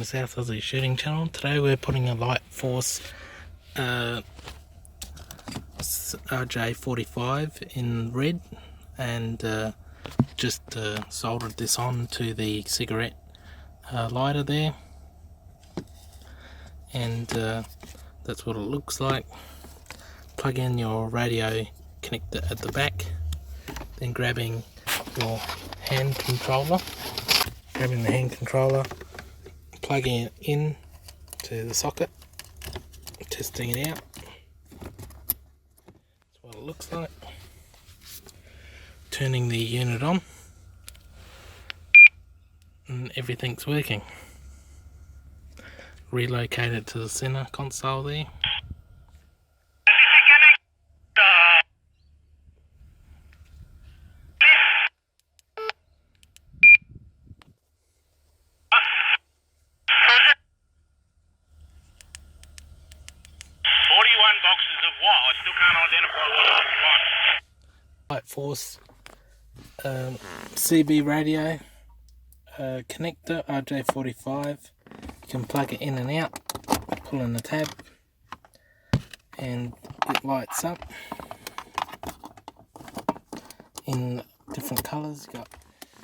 South Aussie Shooting Channel. Today we're putting a Lightforce RJ45 in red, and just soldered this on to the cigarette lighter there, and that's what it looks like. Plug in your radio connector at the back, then grabbing your hand controller, plugging it in to the socket, testing it out. That's what it looks like. Turning the unit on, and everything's working. Relocate it to the center console there. Boxes of what? I still can't identify what. Lightforce CB radio connector RJ45. You can plug it in and out, pull in the tab, and it lights up in different colours. You've got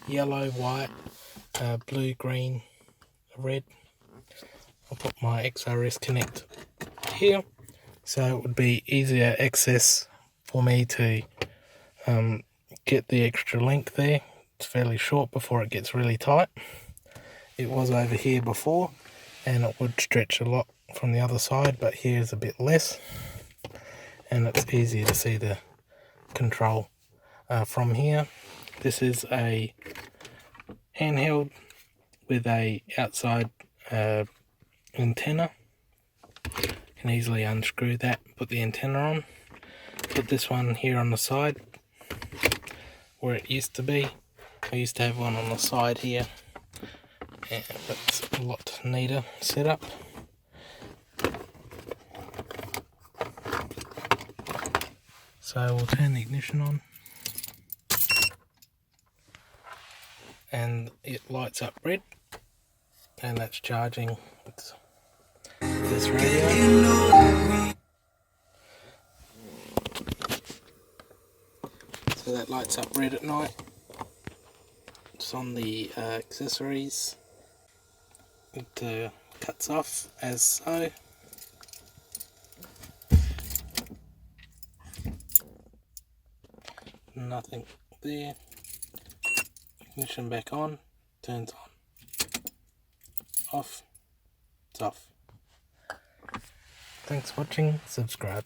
yellow, white, blue, green, red. I'll put my XRS Connect here, so it would be easier access for me to get the extra length there. It's fairly short before it gets really tight. It was over here before, and it would stretch a lot from the other side, but here is a bit less, and it's easier to see the control from here. This is a handheld with a outside antenna. You can easily unscrew that, put the antenna on, put this one here on the side where it used to be. I used to have one on the side here, but it's a lot neater setup. So we'll turn the ignition on, and it lights up red, and that's charging this radio. So that lights up red at night. It's on the accessories. It cuts off as so. Nothing there. Ignition back on, turns on. Off, it's off. Thanks for watching, subscribe.